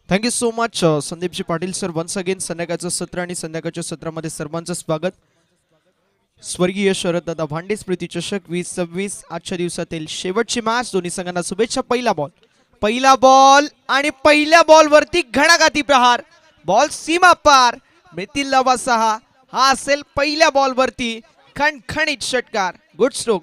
Thank you so much Sandeepji Patil sir. Once again संध्याकाळचं सत्र आणि संध्याकाळच्या सत्रामध्ये सर्वांचं स्वागत. स्वर्गीय शरददादा भांडे स्मृती चषक 2026 आजच्या दिवसातील शेवटची मॅच. दोन्ही संघांना शुभेच्छा. पहिला बॉल आणि पहिल्या बॉल वरती घणाघाती प्रहार. बॉल सीमा पार मिळतील लावा 6. हा असेल पहिल्या बॉल वरती खणखणीत षटकार. Good stroke.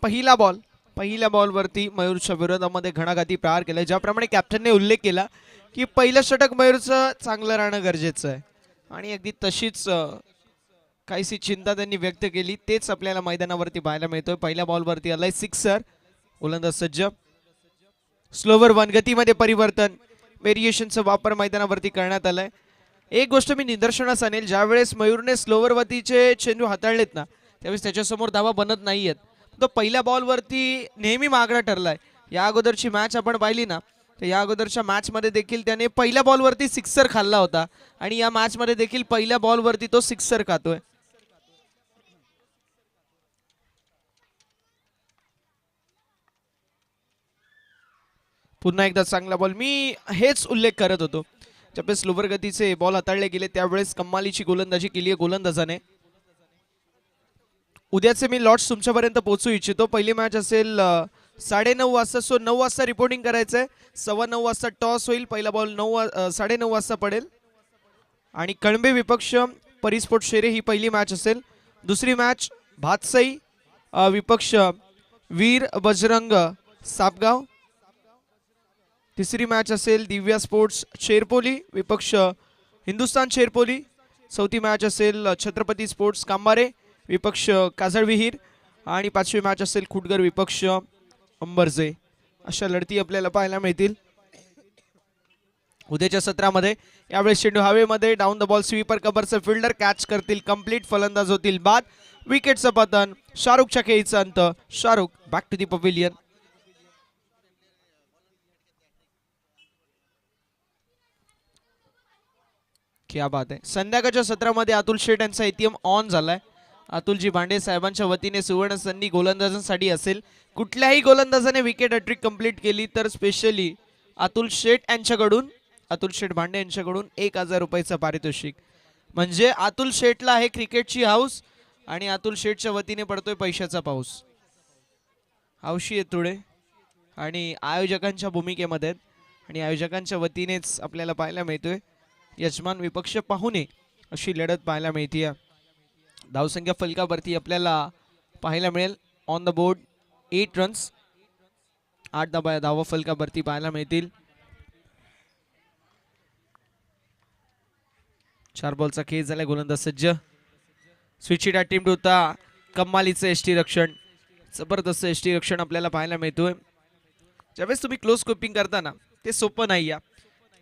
पहिल्या बॉल वरती मयूरच्या विरोधामध्ये घणाघाती प्रहार केला. ज्याप्रमाणे कॅप्टनने उल्लेख केला की पहिलं षटक मयूरचं चांगलं राहणं गरजेचं आहे आणि अगदी तशीच काहीशी चिंता त्यांनी व्यक्त केली. तेच आपल्याला मैदानावरती पाहायला मिळतोय. पहिल्या बॉलवरती आलाय सिक्सर. गोलंदाज सज्ज. स्लोवर वन गतीमध्ये परिवर्तन व्हेरिएशनचा वापर मैदानावरती करण्यात आलाय. एक गोष्ट मी निदर्शनास आणेल, ज्यावेळेस मयूरने स्लोवर वतीचे चेंडू हाताळलेत ना त्यावेळेस त्याच्यासमोर धावा बनत नाहीयेत. तो पहिल्या बॉलवरती नेहमी मागणा ठरलाय. या अगोदरची मॅच आपण पाहिली ना तर या अगोदरच्या मॅच मध्ये देखील त्याने पहिल्या बॉलवरती सिक्सर खाल्ला होता आणि या मॅच मध्ये देखील पहिल्या बॉलवरती तो सिक्सर खातोय. पुन्हा एकदा चांगला बॉल. मी हेच उल्लेख करत होतो, ज्यावेळेस स्लोवर गतीचे बॉल हाताळले गेले त्यावेळेस कमालीची गोलंदाजी केली आहे गोलंदाजाने. उद्याचे मी लॉट्स तुमच्यापर्यंत पोहोचू इच्छितो. पहिली मॅच असेल 9:30 वाजता. सो 9 वाजता रिपोर्टिंग करायचंय. 9:15 वाजता टॉस होईल. पहिला बॉल 9:30 वाजता पडेल आणि कळंबे विपक्ष परिस्पोर्ट शेरे ही पहिली मॅच असेल. दुसरी मॅच भातसई विपक्ष वीर बजरंग सापगाव. तिसरी मॅच असेल दिव्या स्पोर्ट्स शेरपोली विपक्ष हिंदुस्तान शेरपोली. चौथी मॅच असेल छत्रपती स्पोर्ट्स कांबारे विपक्ष काजळ विहीर. आणि पाचवी मॅच असेल खुटगर विपक्ष अंबरजे. अशा लढती आपल्याला पाहायला मिळतील उद्याच्या सत्रामध्ये. यावेळेस चेंडू हवेमध्ये डाऊन द बॉल स्वीपर कव्हरचे फिल्डर कॅच करतील कंप्लीट. फलंदाज होतील बाद. विकेटचं पतन. शाहरुखच्या खेळीचा अंत. Shahrukh back to the pavilion. क्या बात आहे. संध्याकाळच्या सत्रामध्ये अतुल शेठ यांचा एटीएम ऑन झालाय. अतुलजी भांडे साहेबांच्या वतीने सुवर्ण संधी गोलंदाजांसाठी असेल. कुठल्याही गोलंदाजाने विकेट हॅट्रिक कंप्लीट केली तर स्पेशली अतुल शेठ यांच्याकडून अतुल शेठ भांडे यांच्याकडून 1000 रुपयाचं पारितोषिक. म्हणजे अतुल शेठला आहे क्रिकेटची हाऊस आणि अतुल शेठच्या वतीने पडतोय पैशाचा पाऊस. हौशी आहे थोडे आणि आयोजकांच्या भूमिकेमध्ये आणि आयोजकांच्या वतीनेच आपल्याला पाहायला मिळतोय यजमान विपक्ष पाहुणे अशी लढत पाहायला मिळते. धावसंख्या फलकावरती आपल्याला पाहायला मिळेल ऑन द बोर्ड 8 रन्स. 8 धावा फलकावरती पाहायला मिळतील. 4 बॉलचा खेळ झाला. गोलंदाज सज्ज. स्विचिट अटेम्प्ट होता. कमालीचं एसटी रक्षण. जबरदस्त एसटी रक्षण आपल्याला पाहायला मिळतोय. ज्यावेळेस तुम्ही क्लोज स्कोपिंग करता ना ते सोपं नाही या.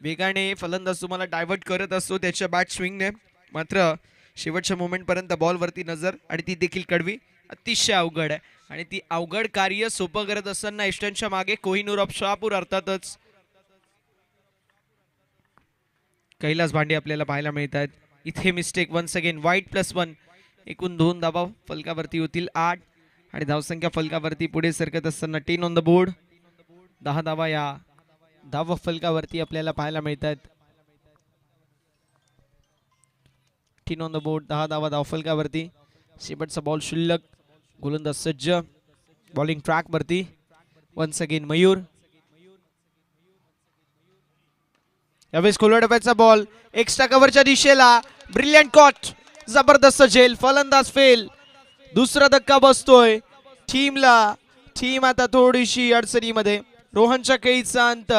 वेगाने फलंदाज तुम्हाला डायव्हर्ट करत असतो त्याच्या बॅट स्विंगने. मात्र शेवटच्या मोमेंटपर्यंत बॉलवरती नजर आणि ती देखील कडवी अतिशय अवघड आहे. आणि ती अवघड कार्य सोपं करत असताना इस्टनच्या मागे कोहिनूर ऑफ शहापूर अर्थातच कैलास भांडे आपल्याला पाहायला मिळत आहेत. इथे मिस्टेक वन्स अगेन. वाईट +1. एकूण 2 धावा फलकावरती होतील 8 आणि धावसंख्या फलकावरती पुढे सरकत असताना 10 ऑन द बोर्ड. 10 धावा या धाव फलकावरती आपल्याला पाहायला मिळत आहेत. 10 ऑन द बोर्ड. 10 धावा धाव फलकावरती. शेवटचा बॉल शिल्लक. गोलंदाज सज्ज. बॉलिंग ट्रॅक वरती. Once again Mayur. यावेळेस खोलवा डब्याचा बॉल एक्स्ट्रा कव्हरच्या दिशेला. Brilliant caught. जबरदस्त झेल. फलंदाज फेल. दुसरा धक्का बसतोय टीम आता थोडीशी अडचणीमध्ये. रोहनच्या खेळीचा अंत.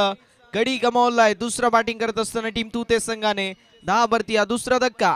गडी गमावलाय. दुसरा बॅटिंग करत असताना टीम तुते संघाने 10 वरती हा दुसरा धक्का.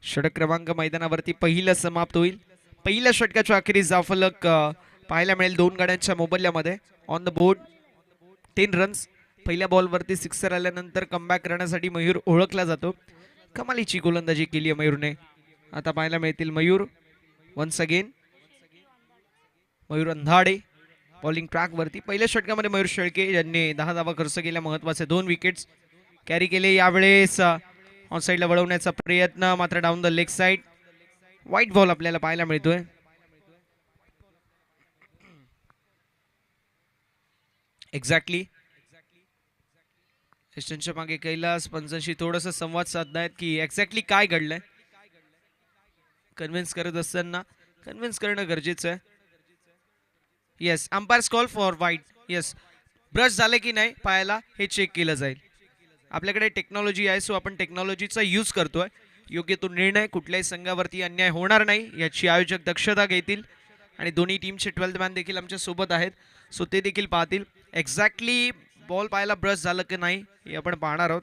षटक क्रमांक मैदानावरती पहिलं समाप्त होईल. पहिल्या षटकाच्या अखेरीस धावफलक पाहायला मिळेल 2 गाड्यांच्या मोबदल्यामध्ये. On the board 10 runs. पहिल्या बॉलवरती सिक्सर आल्यानंतर कमबॅक करण्यासाठी मयूर ओळखला जातो. कमालीची गोलंदाजी केली आहे मयूरने. आता पाहायला मिळतील Mayur once again. Mayur Andhade bowling track वरती. पहिल्या षटकामध्ये मयूर शेळके यांनी 10 धावा खर्च केल्या. महत्वाचे 2 विकेट्स कॅरी केले. यावेळेस ऑन साईडला वळवण्याचा प्रयत्न, मात्र down the leg side. White ball आपल्याला पाहायला मिळतोय. एक्झॅक्टली स्टेशनच्या मागे कैलास पंचांशी थोडस संवाद साधतायत की एक्झॅक्टली काय घडलंय. कन्व्हिन्स करत असताना कन्व्हिन्स करणं गरजेचं आहे. Yes, umpires call for white. Yes, brush झाले की नाही पायाला हे चेक केलं जाईल. आपल्याकडे टेक्नॉलॉजी आहे, सो आपण टेक्नॉलॉजीचा यूज करतोय. योग्य तो निर्णय, कुठल्याही संघावरती अन्याय होणार नाही याची आयोजक दक्षता घेतील. आणि दोन्ही टीमचे 12th मॅन देखील आमच्या सोबत आहेत, सो ते देखील पाहतील एक्झॅक्टली बॉल पायाला ब्रश झालं की नाही हे आपण पाहणार आहोत.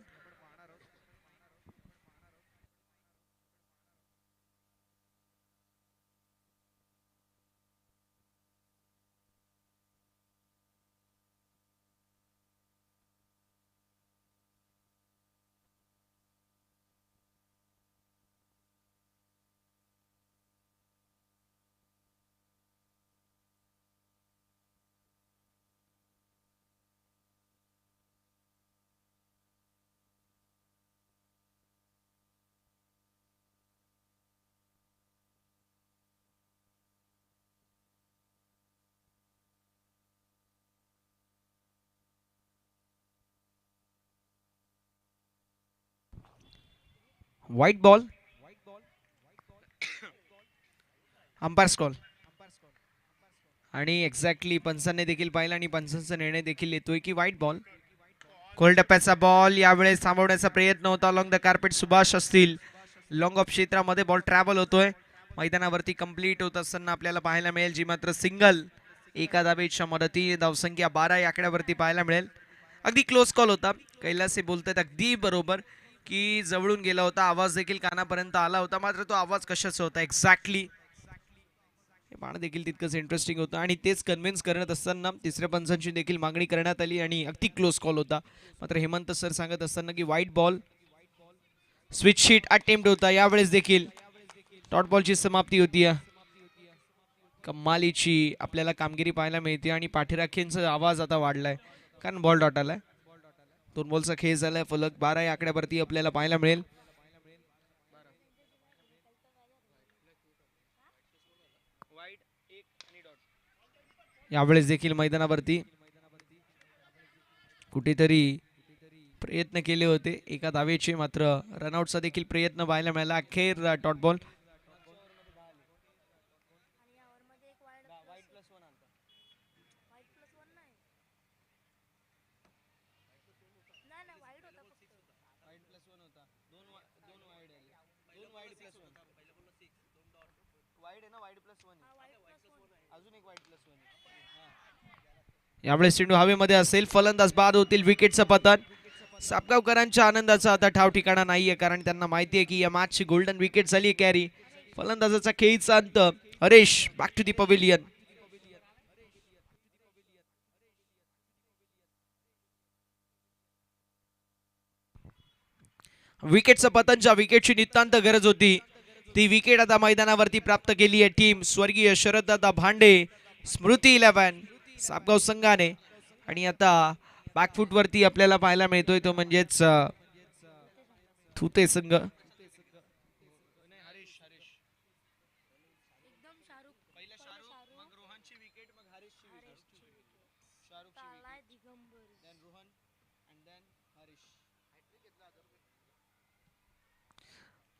White ball, umpires call. आणि एक्झॅक्टली पंचांनी देखील पाहिलं आणि पंचांचा निर्णय देखील येतोय की व्हाईट बॉल. खोल टप्प्याचा बॉल यावेळेस थांबवण्याचा प्रयत्न होता. लॉंग द कार्पेट सुभाष असतील. लॉंग ऑफ क्षेत्रामध्ये बॉल ट्रॅव्हल होतोय. मैदानावरती कंप्लीट होत असताना आपल्याला पाहायला मिळेल जी मात्र सिंगल. एका धावेच्या मदतीने धावसंख्या 12 या आकड्यावरती पाहायला मिळेल. अगदी क्लोज कॉल होता. कैलास हे बोलतात अगदी बरोबर की जवळून गेला होता. आवाज देखील कानापर्यंत आला होता, मात्र तो आवाज कशाचा होता एक्झॅक्टली हे पाहणं देखील तितकंच इंटरेस्टिंग होतं. आणि तेच कन्व्हिन्स करत असताना तिसऱ्या पंचांची देखील मागणी करण्यात आली आणि अगदी क्लोज कॉल होता. मात्र हेमंत सर सांगत असताना की white ball. Switch sheet attempt होता. यावेळेस देखील डॉट बॉलची समाप्ती होती. कमालीची आपल्याला कामगिरी पाहायला मिळते आणि पाठीराख्यांचा आवाज आता वाढलाय कारण बॉल डॉट आलाय. 2 बॉलचा खेळ झालाय. फलक 12 या आकड्यावरती आपल्याला पाहायला मिळेल. यावेळेस देखील मैदानावरती कुठेतरी प्रयत्न केले होते एका धावेचे, मात्र रनआउटचा देखील प्रयत्न पाहायला मिळाला. अखेर डॉट बॉल. यावेळेस चेंडू हवेमध्ये असेल. फलंदाज बाद होतील. विकेटचं पतन. सापगावकरांच्या आनंदाचा आता ठाव ठिकाणा नाहीये कारण त्यांना माहिती आहे की या मॅचची गोल्डन विकेट झाली कॅरी. फलंदाजाचा खेळीचा अंत. Haresh back to the pavilion. विकेटचं पतन. ज्या विकेटची नितांत गरज होती ती विकेट आता मैदानावरती प्राप्त केली आहे टीम स्वर्गीय शरददादा भांडे स्मृती 11 सापगाव संघाने. आणि आता बॅकफूट वरती आपल्याला पाहायला मिळतोय तो म्हणजेच थुते संघ.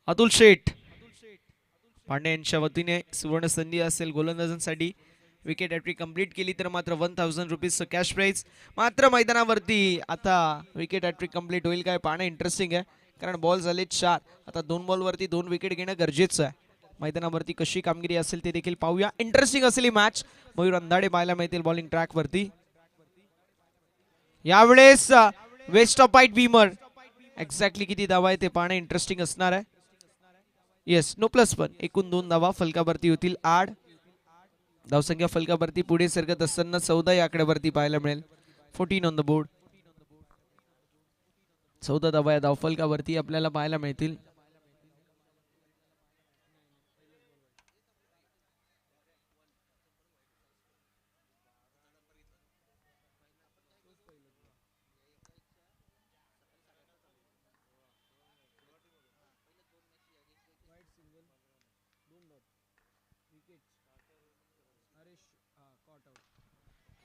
अतुल शेठ पांडे यांच्या वतीने सुवर्ण संधी असेल गोलंदाजांसाठी. विकेट हॅट्रिक कंप्लीट केली तर मात्र 1000 रुपीजचं कॅश प्राइज. मात्र मैदानावरती आता विकेट हॅट्रिक कंप्लीट होईल काय पाहणं इंटरेस्टिंग आहे कारण बॉल झाले 4. आता 2 बॉलवरती 2 विकेट घेणं गरजेचं आहे. मैदानावरती कशी कामगिरी असेल ते देखील पाहूया. इंटरेस्टिंग असेल ही मॅच. मयूर अंधाडे पाहायला मिळतील बॉलिंग ट्रॅक वरती. यावेळेस वेस्ट ऑफ वाईट बीमर. एक्झॅक्टली किती धावा आहे ते पाहणं इंटरेस्टिंग असणार आहे. येस, नो प्लस पण एकूण 2 धावा फलकावरती होतील 8. धावसंख्या फलकावरती पुढे सरकत असताना 14 या आकड्यावरती पाहायला मिळेल. 14 ऑन द बोर्ड. 14 धावा या धावफलकावरती आपल्याला पाहायला मिळतील.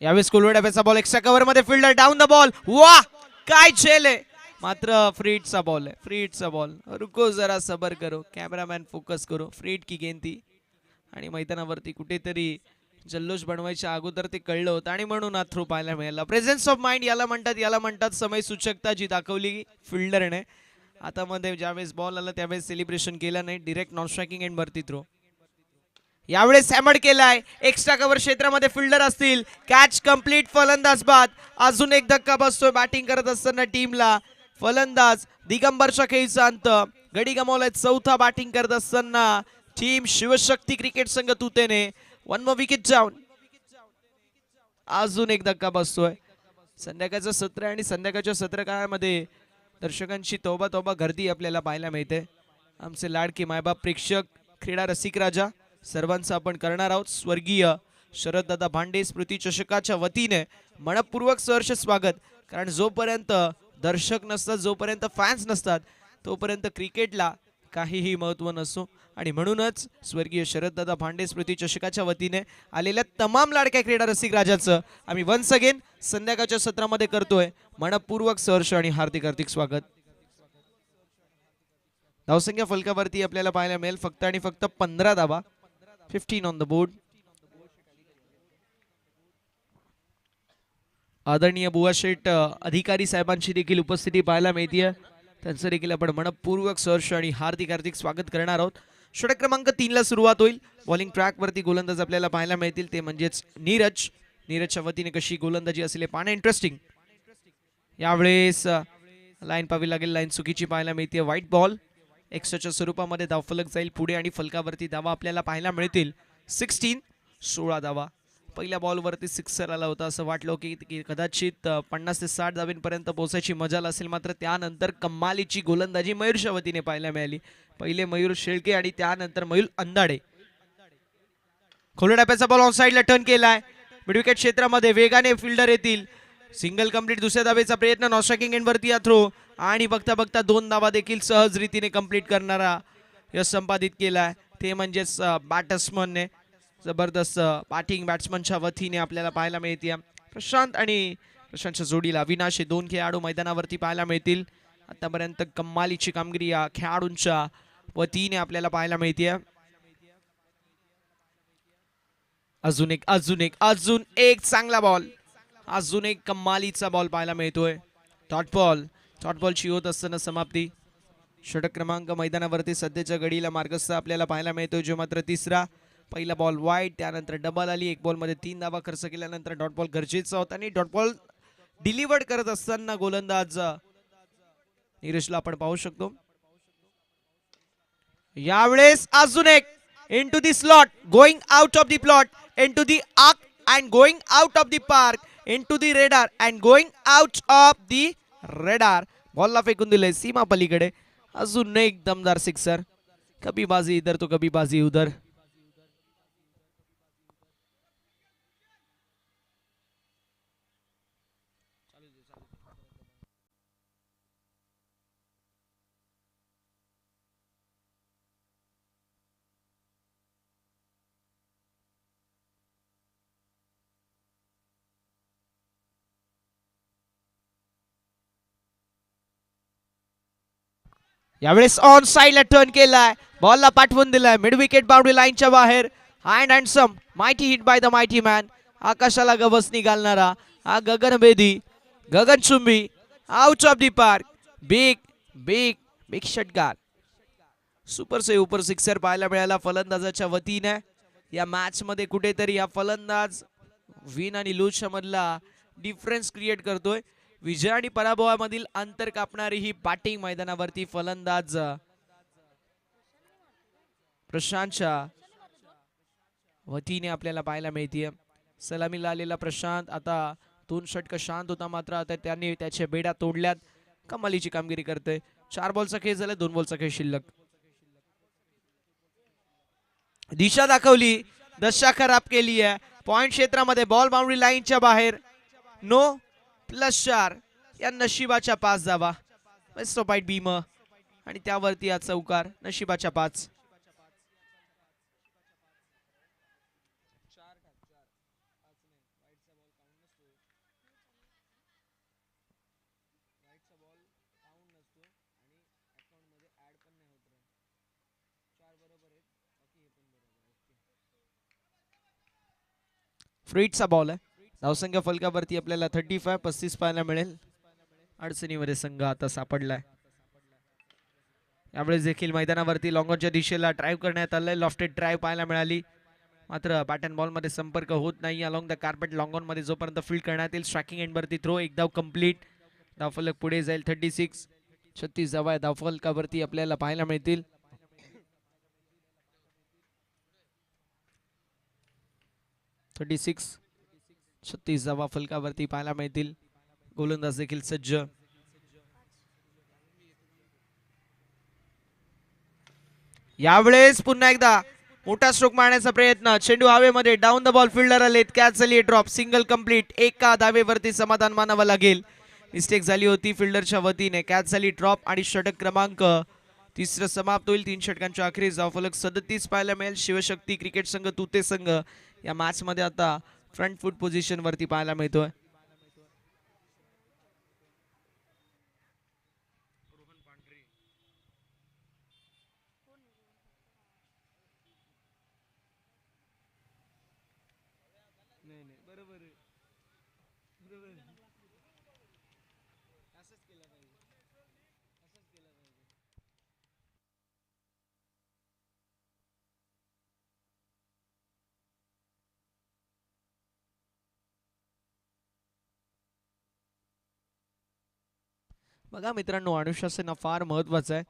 यावेळेस कुलवड्याचा बॉल एक्स्ट्रा कव्हर मध्ये फिल्डर डाऊन द बॉल. वा काय झेल आहे. मात्र फ्रीडचा बॉल आहे. फ्रीडचा बॉल. रुको जरा सबर करो. कॅमेरामॅन फोकस करो. फ्रीड की गेंद ती आणि मैदानावरती कुठेतरी जल्लोष बनवायच्या अगोदर ते कळलं होतं आणि म्हणून हा थ्रो पाहायला मिळाला. प्रेझेन्स ऑफ माइंड याला म्हणतात समय सूचकता जी दाखवली फिल्डरने. आता मध्ये ज्यावेळेस बॉल आला त्यावेळेस सेलिब्रेशन केलं नाही. डायरेक्ट नॉन स्ट्रायकिंग एंड वरती थ्रो. यावेळेस हॅमर्ड केलाय. एक्स्ट्रा कव्हर क्षेत्रामध्ये फिल्डर असतील. Catch complete. फलंदाज बाद. अजून एक धक्का बसतोय बॅटिंग करत असताना टीमला. फलंदाज दिगंबरच्या खेळीचा अंत. गडी गमावलाय चौथा बॅटिंग करत असताना टीम शिवशक्ती क्रिकेट संघ तुतेने. 1 मोर विकेट डाऊन. अजून एक धक्का बसतोय. संध्याकाळचं सत्र आणि संध्याकाळच्या सत्र काळामध्ये दर्शकांची तोबा तोबा गर्दी आपल्याला पाहायला मिळते. आमचे लाडके मायबाप प्रेक्षक क्रीडा रसिक राजा सर्वांचं आपण करणार आहोत स्वर्गीय शरददादा भांडे स्मृती चषकाच्या वतीने मनपूर्वक सहर्ष स्वागत. कारण जोपर्यंत दर्शक नसतात, जोपर्यंत फॅन्स नसतात, तोपर्यंत क्रिकेटला काहीही महत्त्व नसतो. आणि म्हणूनच स्वर्गीय शरददादा भांडे स्मृती चषकाच्या वतीने आलेल्या तमाम लाडक्या क्रीडा रसिक राजाचं आम्ही वन्स अगेन संध्याकाळच्या सत्रामध्ये करतोय मनपूर्वक सहर्ष आणि हार्दिक हार्दिक स्वागत. धावसंख्या फलकावरती आपल्याला पाहायला मिळेल फक्त आणि फक्त 15 धावा. 15 ऑन द बोर्ड. आदरणीय बुवा शेठ अधिकारी साहेबांची देखील उपस्थिती पाहायला मिळते. त्यांचं देखील आपण मनपूर्वक सहर्ष आणि हार्दिक हार्दिक स्वागत करणार आहोत. षटक क्रमांक 3 ला सुरुवात होईल. बॉलिंग ट्रॅक वरती गोलंदाज आपल्याला पाहायला मिळतील ते म्हणजेच नीरज. नीरजच्या वतीने कशी गोलंदाजी असेल पाहणे इंटरेस्टिंग. यावेळेस लाईन पाहावी लागेल. लाईन चुकीची पाहायला मिळते. White ball. एक्स्ट्राच्या स्वरूपामध्ये धावफलक जाईल पुढे आणि फलकावरती धावा आपल्याला पाहायला मिळतील 16 धावा. पहिल्या बॉलवरती सिक्सर आला होता. असं वाटलं की कदाचित 50 ते 60 धावींपर्यंत पोहोचायची मजाल असेल. मात्र त्यानंतर कमालीची गोलंदाजी मयूरच्या वतीने पाहायला मिळाली. पहिले मयूर शेळके आणि त्यानंतर मयूर अंदाडे. खोलू डाप्याचा बॉल ऑन साइडला टर्न केलाय. मिड विकेट क्षेत्रामध्ये वेगाने फिल्डर येतील. Single complete. दुसऱ्या धावेचा प्रयत्न. नॉन स्ट्रायकिंग एंड वरती थ्रो आणि बघता बघता 2 धावा देखील सहज रीतीने कंप्लीट करणारा यश संपादित केलाय. ते म्हणजेच बॅट्समनने जबरदस्त बॅटिंग बॅट्समनच्या वतीने आपल्याला पाहायला मिळते. प्रशांत आणि प्रशांतच्या जोडीला अविनाश हे 2 खेळाडू मैदानावरती पाहायला मिळतील. आतापर्यंत कमालीची कामगिरी या खेळाडूंच्या वतीने आपल्याला पाहायला मिळते. अजून एक चांगला बॉल. अजून एक कमालीचा बॉल पाहायला मिळतोय. डॉट बॉलची होत असताना समाप्ती. षटक क्रमांक मैदानावरती सध्याच्या घडीला मार्गस्थ आपल्याला पाहायला मिळतोय जो मात्र तिसरा. पहिला बॉल वाईट. त्यानंतर डबल आली. एक बॉल मध्ये 3 धावा खर्च केल्यानंतर डॉट बॉल गरजेचा होता आणि डॉट बॉल डिलिव्हर्ड करत असताना गोलंदाज नीरजला आपण पाहू शकतो. यावेळेस अजून एक into the slot. Going out of the plot. Into the arc and going out of the park. Into the radar and going out of the radar. बॉलला फेकून दिले सीमा पलीकडे. अजून एक दमदार सिक्सर. कभी बाजी इधर तो कभी बाजी उधर. यावेळेस ऑन साइडला टर्न केलाय. बॉलला पाठवून दिलाय मिड विकेट बाउंड्री लाईनच्या बाहेर. Hand handsome mighty hit by the mighty man. आकाशाला गवसणी घालणारा हा गगनभेदी गगनचुंबी out of the park. Big big big षटकार. सुपर से ऊपर सिक्सर पाहायला मिळाला फलंदाजाच्या वतीने. या मॅच मध्ये कुठेतरी हा फलंदाज विन आणि लूजच्या मधला डिफरन्स क्रिएट करतोय. विजय आणि पराभवामधील अंतर कापणारी ही बॅटिंग मैदानावरती फलंदाज प्रशांतच्या वतीने आपल्याला पाहायला मिळतीये. सलामीला आलेला प्रशांत आता 2 षटक शांत होता, मात्र आता त्याने त्याच्या बेड्या तोडल्यात. कमालीची कामगिरी करतोय. 4 बॉलचा खेळ झाला, 2 बॉलचा खेळ शिल्लक. दिशा दाखवली, दशा खराब केली आहे. पॉइंट क्षेत्रामध्ये बॉल बाउंड्री लाईनच्या बाहेर. नो +4 या नशिबाच्या 5 धावा. बेस्ट ऑफ बाईट भीम आणि त्यावरती हा चौकार. नशिबाच्या 5. फ्रीटचा बॉल आहे. धावसंख्या फलकावरती आपल्याला 35 पाहायला मिळेल. अडचणीमध्ये संघ आता सापडलाय. यावेळेस देखील मैदानावरती लॉंगॉनच्या दिशेला ड्राईव्ह करण्यात आलंय. लॉफ्टेड ड्राईव्ह पाहायला मिळाली, मात्र बॅट अँड बॉल मध्ये संपर्क होत नाही. अलॉंग द कार्पेट लॉंगॉन मध्ये जोपर्यंत फील्ड करण्यात येईल. स्ट्रायकिंग एंडवरती थ्रो. एक धाव कंप्लीट. धावफलक पुढे जाईल. 36 धावा धावफलकावरती आपल्याला पाहायला मिळतील. (36) 36 धावा फलकावरती पाहायला मिळतील. गोलंदाज देखील सज्ज. यावेळेस पुन्हा एकदा मोठा स्ट्रोक मारण्याचा प्रयत्न. चेंडू हवेमध्ये. डाऊन द बॉल फिल्डर आलेत. कॅच झाली ड्रॉप. Single complete. एका धावेवरती समाधान मानावं लागेल. मिस्टेक झाली होती फिल्डरच्या वतीने. कॅच झाली ड्रॉप आणि षटक क्रमांक 3 समाप्त होईल. 3 षटकांच्या अखेरीस धावफलक 37 पाहायला मिळेल. शिवशक्ती क्रिकेट संघ तुते संघ या मॅच मध्ये आता फ्रंट फूट पोझिशन वरती पाहायला मिळतोय. बघा मित्रांनो, अनुशासन हा फार महत्वाचा आहे.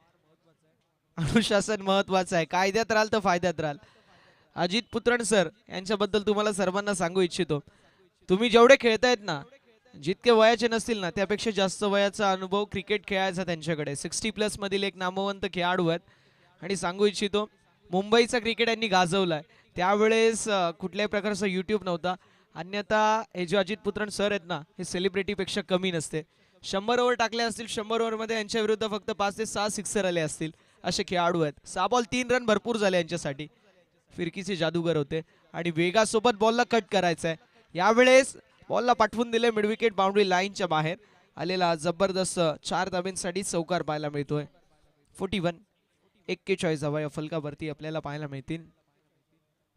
अनुशासन महत्वाचं आहे. कायद्यात राहाल तर फायद्यात राहाल. अजित पुत्रण सर यांच्याबद्दल तुम्हाला सर्वांना सांगू इच्छितो, तुम्ही जेवढे खेळतायत ना, जितके वयाचे नसतील ना, त्यापेक्षा जास्त वयाचा अनुभव क्रिकेट खेळायचा त्यांच्याकडे. 60+ मधील एक नामवंत खेळाडू आहेत. आणि सांगू इच्छितो, मुंबईचा क्रिकेट यांनी गाजवलाय. त्यावेळेस कुठल्याही प्रकारचा यूट्यूब नव्हता. अन्यथा हे जे अजित पुत्रण सर आहेत ना, हे सेलिब्रिटीपेक्षा कमी नसते. 100 ओव्हर टाकले असतील. 100 ओव्हरमध्ये यांच्या विरुद्ध फक्त 5 ते 6 सिक्सर आले असतील. असे खेळाडू आहेत. 6 बॉल 3 रन भरपूर झाले यांच्यासाठी. फिरकीचे जादूगर होते आणि वेगासोबत बॉलला कट करायचा आहे. यावेळेस बॉलला पाठवून दिले मिड विकेट बाउंड्री लाईनच्या बाहेर. आलेला जबरदस्त 4 धाब्यांसाठी चौकार पाहायला मिळतोय. 41 धावा या फलकावरती आपल्याला पाहायला मिळतील.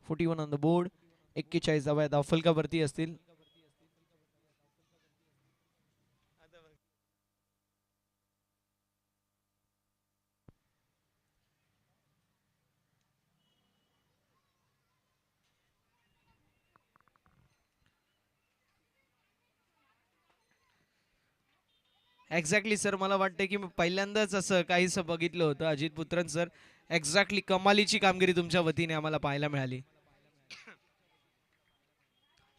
41 ऑन द बोर्ड. 41 धावा या फलकावरती असतील. एक्झॅक्टली सर, मला वाटतं की पहिल्यांदाच असं काहीसं बघितलं होतं. अजित पुत्रन सर, एक्झॅक्टली कमालीची कामगिरी तुमच्या वतीने आम्हाला पाहायला मिळाली.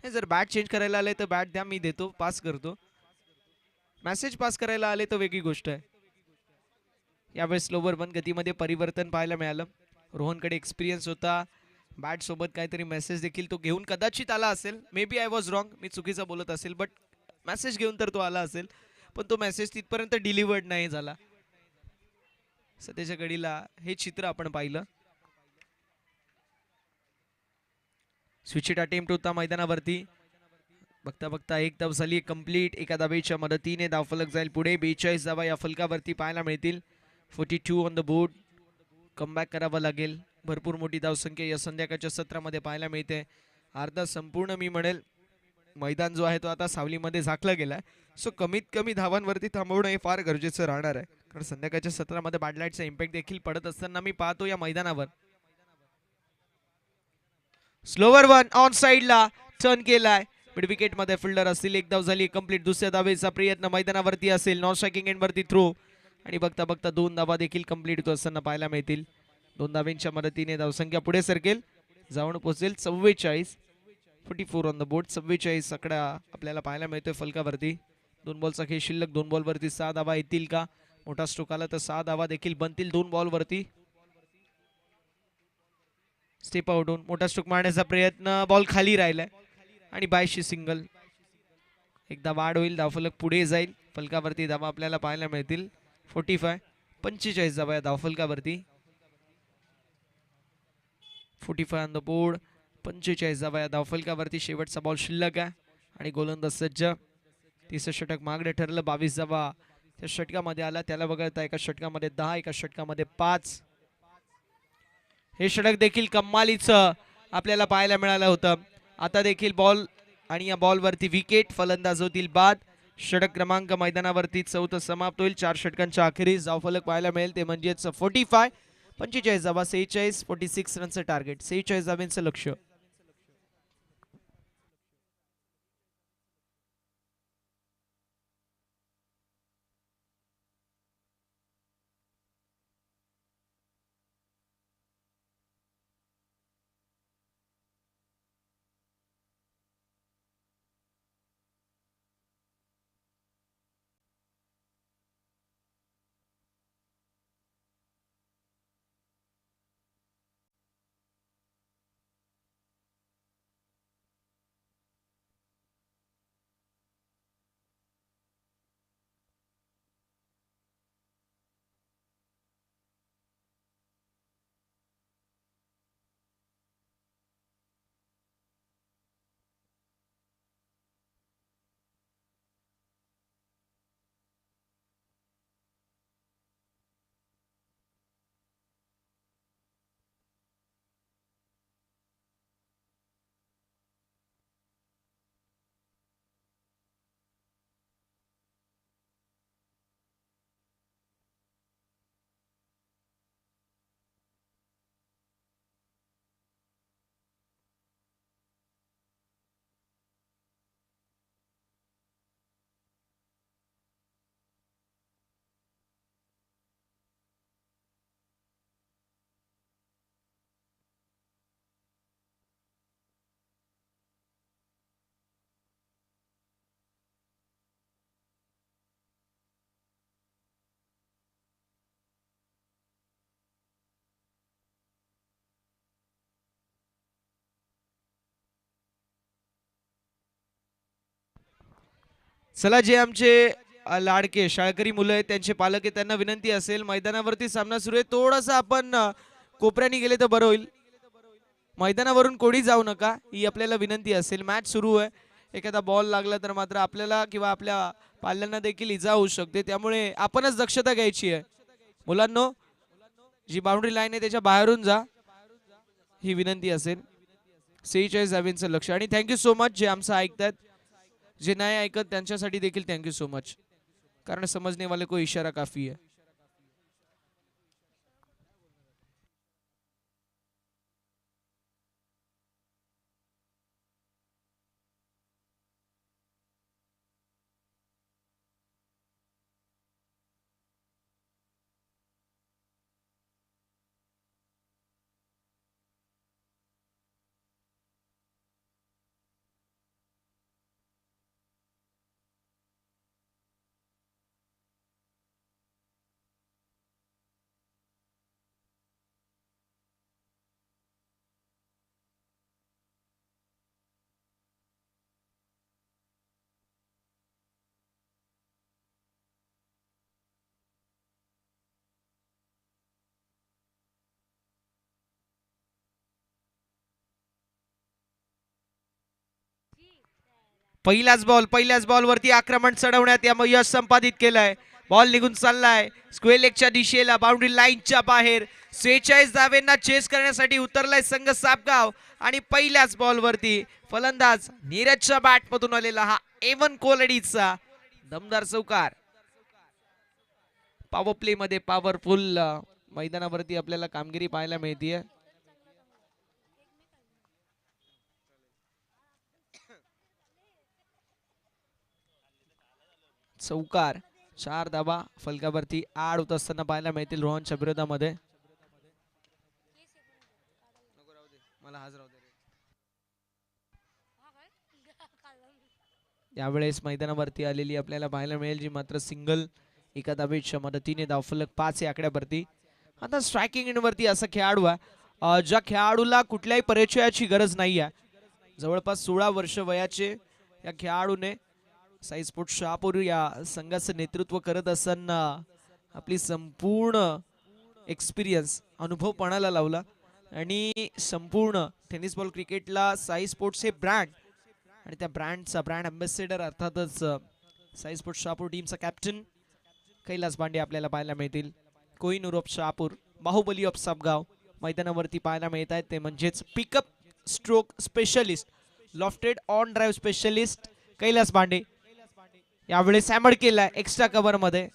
जर बॅट चेंज करायला आले तर बॅट द्या, मी देतो, पास करतो. मेसेज पास करायला आले तर वेगळी गोष्ट आहे. यावेळेस स्लोवर वन गतीमध्ये परिवर्तन पाहायला मिळालं. रोहनकडे एक्सपिरियन्स होता. बॅट सोबत काहीतरी मेसेज देखील तो घेऊन कदाचित आला असेल. Maybe I was wrong, मी चुकीचा बोलत असेल, बट मेसेज घेऊन तर तो आला असेल. पण तो मेसेज तिथपर्यंत डिलिव्हर्ड नाही झाला. सध्याच्या घडीला हे चित्र आपण पाहिलं. स्विचिट अटेम्प्ट होता मैदानावरती. बघता बघता एक धाव झाली कंप्लीट. एका धावेच्या मदतीने धावफलक जाईल पुढे. 42 धावा या फलकावरती पाहायला मिळतील. 42 ऑन द बोर्ड. कमबॅक करावं लागेल. भरपूर मोठी धावसंख्या या संध्याकाळच्या सत्रामध्ये पाहायला मिळते. अर्धा संपूर्ण मी म्हणेल मैदान जो आहे तो आता सावलीमध्ये झाकला गेलाय. सो कमीत कमी धावांवरती थांबवणं हे फार गरजेचं राहणार आहे. कारण संध्याकाळच्या सत्रामध्ये बॅडलाईटचा इम्पॅक्ट देखील पडत असताना मी पाहतो या मैदानावर. स्लोवर वन ऑन साइडला टर्न केलाय. मिड विकेट मध्ये फिल्डर असतील. एक धाव झाली कंप्लीट. दुसऱ्या धावेचा प्रयत्न मैदानावरती असेल. नॉन स्ट्रायकिंग एंड वरती थ्रो आणि बघता बघता 2 धावा देखील कंप्लीट होत असताना पाहायला मिळतील. 2 धाब्यांच्या मदतीने धावसंख्या पुढे सरकेल, जाऊन पोहोचेल 44. 44 ऑन द बोर्ड. 44 आकडा आपल्याला पाहायला मिळतोय फलकावरती. 2 बॉलचा खेळ शिल्लक. 2 बॉलवरती 6 धावा येतील का? मोठा स्ट्रोक आला तर 6 धावा देखील बनतील 2 बॉलवरती. स्टेप आउटून मोठा स्ट्रोक मारण्याचा प्रयत्न, बॉल खाली राहिलाय आणि बायशी सिंगल. एकदा वाढ होईल, धावफलक पुढे जाईल. फलकावरती धावा आपल्याला पाहायला मिळतील 45. 45 धावा या धावफलकावरती. 45 ऑन द बोर्ड. 45 धावा या धावफलकावरती. शेवटचा बॉल शिल्लक आहे आणि गोलंदाज सज्ज. तिसरं षटक मागडे ठरलं. 22 धावा त्या षटकामध्ये आला. त्याला वगळता एका षटकामध्ये 10, एका षटकामध्ये 5. हे षटक देखील कमालीचं आपल्याला पाहायला मिळालं होतं. आता देखील बॉल आणि या बॉलवरती विकेट. फलंदाज होतील बाद. षटक क्रमांक मैदानावरती 4 समाप्त होईल. 4 षटकांच्या अखेरीस धावफलक पाहायला मिळेल ते म्हणजेच 45. 45 धावा. 46. 46 रनचं टार्गेट. 46 धावांचं लक्ष. चला, जे आमचे लाडके शाळकरी मुलं आहेत त्यांचे पालक आहेत त्यांना विनंती असेल, मैदानावरती सामना सुरू आहे, थोडंसं आपण कोपऱ्याने गेले तर बरं होईल. मैदानावरून कोणी जाऊ नका ही आपल्याला विनंती असेल. मॅच सुरू आहे. एखादा बॉल लागला तर मात्र आपल्याला किंवा आपल्या पाल्यांना देखील इजा होऊ शकते. त्यामुळे आपणच दक्षता घ्यायची आहे. मुलांनो, जी बाउंड्री लाईन आहे त्याच्या बाहेरून जा ही विनंती असेल. 46 धावांचं लक्ष. आणि थँक्यू सो मच जे आमचं ऐकतात. जे नाही ऐकत त्यांच्यासाठी देखील थँक्यू सो मच, कारण समजने वाले को इशारा काफी है. पहिल्याच बॉलवरती आक्रमण चढवण्यात या यश संपादित केलंय. बॉल निघून चाललाय स्क्वेअर लेगच्या दिशेला, बाउंड्री लाईनच्या बाहेर. 46 धावेंना चेस करण्यासाठी उतरलाय संघ सापगाव आणि पहिल्याच बॉलवरती फलंदाज नीरजच्या बॅटमधून आलेला हा एवन कोलडीचा दमदार चौकार. पॉवर प्ले मध्ये पॉवरफुल मैदानावरती आपल्याला कामगिरी पाहायला मिळतीये. चौकार. 4 धावा फलकावरती आड होत असताना पाहायला मिळतील रोहनच्या विरोधामध्ये. मला हाच राहू दे. यावेळेस मैदानावरती आलेली आपल्याला पाहायला मिळेल जी मात्र सिंगल एका धावेच्या मदतीने धावफलक 5 या आकड्यावरती. आता स्ट्रायकिंग एंडवरती असा खेळाडू आहे ज्या खेळाडूला कुठल्याही परिचयाची गरज नाही आहे. जवळपास 16 वर्ष वयाचे या खेळाडूने साई स्पोर्ट्स शहापूर या संघाचं नेतृत्व करत असताना आपली संपूर्ण एक्सपिरियन्स अनुभव पणाला लावला आणि संपूर्ण टेनिस बॉल क्रिकेटला साई स्पोर्ट्स हे ब्रँड आणि त्या ब्रँडचा ब्रँड अँबॅसेडर अर्थातच साई स्पोर्ट्स शहापूर टीमचा कॅप्टन कैलास बांडे आपल्याला पाहायला मिळतील. कोहिनूर ऑफ शहापूर, बाहुबली ऑफ सापगाव मैदानावरती पाहायला मिळत आहेत ते म्हणजेच pickup stroke specialist, lofted on drive specialist Kailas Bande. यावेळेस हॅमर केलाय एक्स्ट्रा कव्हर मध्ये.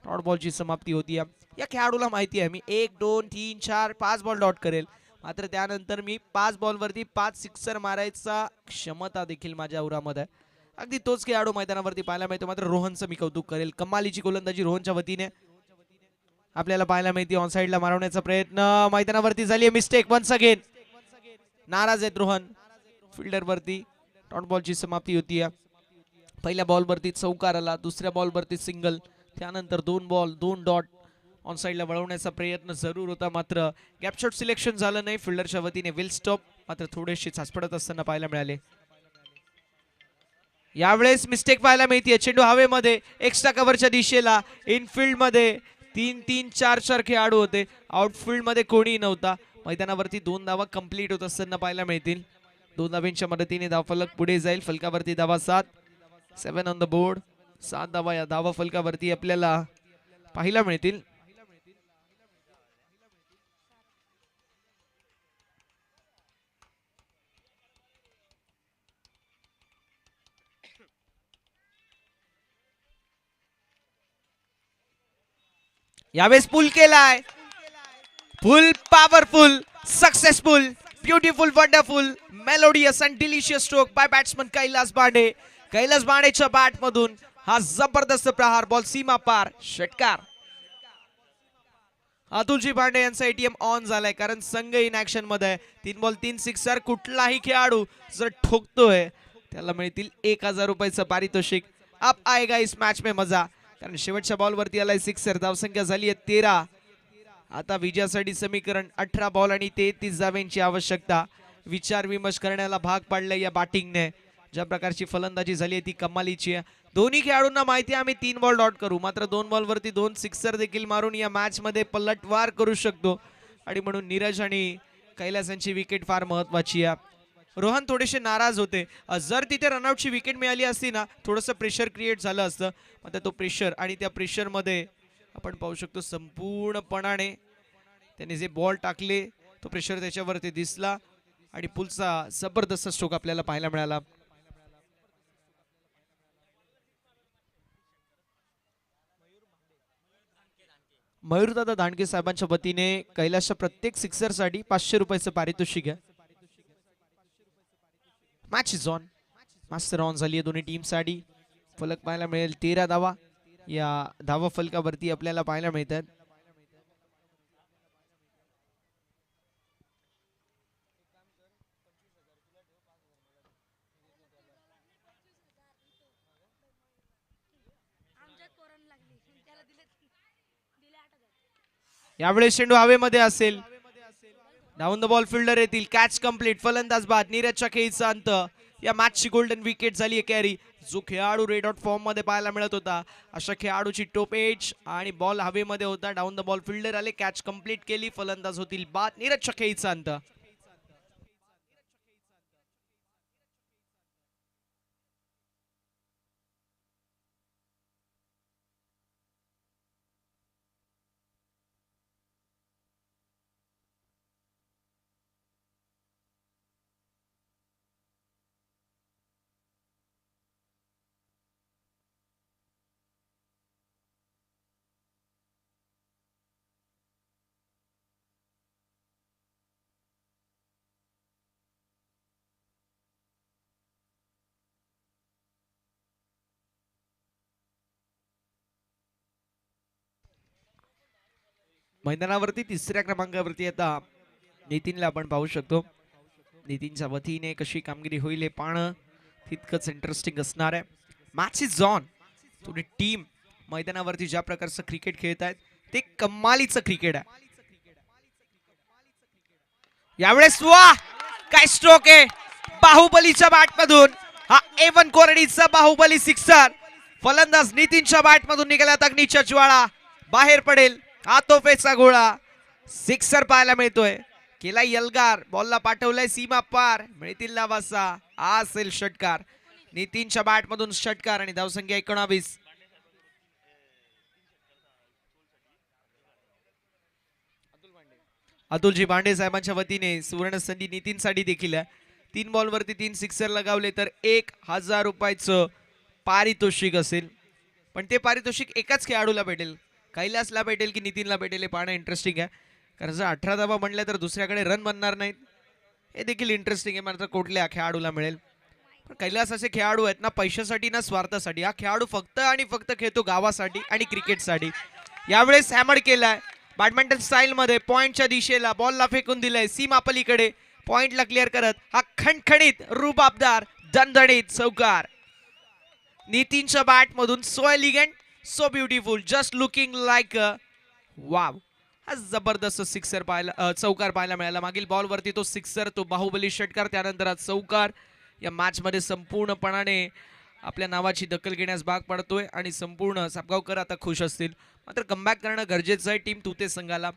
डॉट बॉलची समाप्ती होती. या खेळाडूला माहिती आहे मी 1 2 3 4 5 बॉल डॉट करेल, मात्र त्यानंतर मी 5 बॉलवरती 5 सिक्सर मारायचा क्षमता देखील माझ्या उरामध्ये आहे. अगदी तोच खेळाडू मैदानावरती पाहायला मिळतो. मात्र रोहनचं मी कौतुक करेल. कमालीची गोलंदाजी रोहनच्या वतीने आपल्याला पाहायला मिळते. ऑन साइडला मारवण्याचा प्रयत्न मैदानावरती झाली. Mistake once again. नाराज आहेत रोहन फिल्डरवरती. डॉट बॉलची समाप्ती होती. पहिल्या बॉलवरती चौकार आला, दुसऱ्या बॉलवरती सिंगल, त्यानंतर 2 बॉल 2 डॉट. ऑन साइडला वळवण्याचा प्रयत्न जरूर होता, मात्र गॅप शॉट सिलेक्शन झालं नाही. फिल्डरच्या वतीने विल स्टॉप मात्र थोडेसे छासपडत असताना पाहायला मिळाले. यावेळेस मिस्टेक पाहायला मिळते. चेंडू हवेमध्ये एक्स्ट्रा कव्हरच्या दिशेला. इनफिल्ड मध्ये 3-3-4-4 खेळाडू होते. आउटफिल्ड मध्ये कोणीही नव्हता. मैदानावरती 2 धावा कंप्लीट होत असताना पाहायला मिळतील. 2 धावांच्या मदतीने धावफलक पुढे जाईल. फलकावरती धावा 7, 7 ऑन द बोर्ड. 7 धावा या धावा फलकावरती आपल्याला पाहायला मिळतील. यावेळेस पुल केलाय. Full powerful, successful, beautiful, wonderful, melodious and delicious stroke by batsman Kailas Bande. Kailas बांडेच्या बॅट मधून हा जबरदस्त प्रहार. बॉल सीमा पार, षटकार. अतुलजी भांडे यांचा एटीएम ऑन झालाय कारण संघ इन ऍक्शन मध्ये. 3 बॉल 3 सिक्सर. कुठलाही खेळाडू जर ठोकतोय त्याला मिळतील 1000 रुपयाचं पारितोषिक. अब आएगा इस मॅच में मजा, कारण शेवटच्या बॉलवरती आलाय सिक्सर. धावसंख्या झाली आहे 13. आता विजयासाठी समीकरण 18 बॉल आणि 33 धावांची आवश्यकता. विचार विमर्श करण्याला भाग पाडलाय या बॅटिंगने. ज्या प्रकारची फलंदाजी झाली आहे ती कमालीची आहे. दोन्ही खेळाडूंना माहिती आहे आम्ही 3 बॉल डॉट करू, मात्र 2 बॉलवरती 2 सिक्सर देखील मारून या मॅच मध्ये पलटवार करू शकतो. आणि म्हणून नीरज आणि कैलास यांची विकेट फार महत्वाची आहे. रोहन थोडेसे नाराज होते. जर तिथे रनआउटची विकेट मिळाली असती ना थोडंसं प्रेशर क्रिएट झालं असतं, मात्र तो प्रेशर आणि त्या प्रेशर मध्ये आपण पाहू शकतो संपूर्णपणाने त्याने जे बॉल टाकले तो प्रेशर त्याच्यावरती दिसला आणि पुलचा जबरदस्त स्ट्रोक आपल्याला पाहायला मिळाला. मयूरदादा दांडगे साहेबांच्या वतीने कैलासच्या प्रत्येक सिक्सर साठी 500 रुपयाचं पारितोषिक आहे. Match is on. Master on झाली आहे दोन्ही टीम साठी. फलक पाहायला मिळेल 13 धावा या धावा फलकावरती आपल्याला पाहायला मिळतात. यावेळेस चेंडू हवेमध्ये असेल. डाऊन द बॉल फिल्डर येतील. Catch complete. फलंदाज बाद. नीरजच्या खेळीचा अंत. या मॅचची गोल्डन विकेट झाली आहे कॅरी. जो खेळाडू रेड आउट फॉर्म मध्ये पाहायला मिळत होता अशा खेळाडूची टोप एज आणि बॉल हवेमध्ये होता. डाऊन द बॉल फिल्डर आले, कॅच कंप्लीट केली. फलंदाज होतील बाद. नीरजच्या खेळीचा अंत. मैदानावरती तिसऱ्या क्रमांकावरती आता नितीनला आपण पाहू शकतो. नितीनच्या वतीने कशी कामगिरी होईल हे पाहणं तितकंच इंटरेस्टिंग असणार आहे. Match is on. दोन्ही टीम मैदानावरती ज्या प्रकारचं क्रिकेट खेळत आहेत ते कमालीचं क्रिकेट आहे. यावेळेस वा काय स्ट्रोक आहे बाहुबलीच्या बॅटमधून. हा A1 कोरडीचा बाहुबली सिक्सर. फलंदाज नितीनच्या बॅटमधून निघाला अग्नीच्या ज्वाळा. बाहेर पडेल हा तोफेचा गोळा. सिक्सर पाहायला मिळतोय. केला यलगार. बॉलला पाठवलाय सीमा पार. मिळतील लावासा. हा असेल षटकार. नितीनच्या बॅटमधून षटकार आणि धावसंख्या 19. अतुलजी भांडे साहेबांच्या वतीने सुवर्ण संधी नितीनसाठी देखील आहे. 3 बॉलवरती 3 सिक्सर लगावले तर 1000 रुपयाचं पारितोषिक असेल. पण ते पारितोषिक एकाच खेळाडूला भेटेल. कैलासला भेटेल की नितीनला भेटेल हे पाहणं इंटरेस्टिंग आहे. कारण जर 18 धावा बनल्या तर दुसऱ्याकडे रन बनणार नाहीत हे देखील इंटरेस्टिंग आहे. मात्र कुठल्या खेळाडूला मिळेल. पण कैलास असे खेळाडू आहेत ना पैशासाठी ना स्वार्थासाठी. हा खेळाडू फक्त आणि फक्त खेळतो गावासाठी आणि क्रिकेटसाठी. यावेळेस हॅमर केलाय बॅडमिंटन स्टाईल मध्ये. पॉइंटच्या दिशेला बॉलला फेकून दिलाय सीमा पलीकडे. पॉइंटला क्लिअर करत हा खणखणीत रुबाबदार दणदणीत चौकार. नितीनच्या बॅट मधून so elegant so beautiful just looking like wow. हा जबरदस्त सिक्सर पाहायला चौकार पाहायला मिळाला. मागील बॉल वरती तो सिक्सर तो बाहुबली षटकार त्यानंतर हा चौकार. या मॅच मध्ये संपूर्णपणाने आपल्या नावाची दखल घेण्यास भाग पडतोय आणि संपूर्ण सापगावकर आता खुश असतील. मात्र कमबॅक करणं गरजेचं आहे टीम तुते संघाला.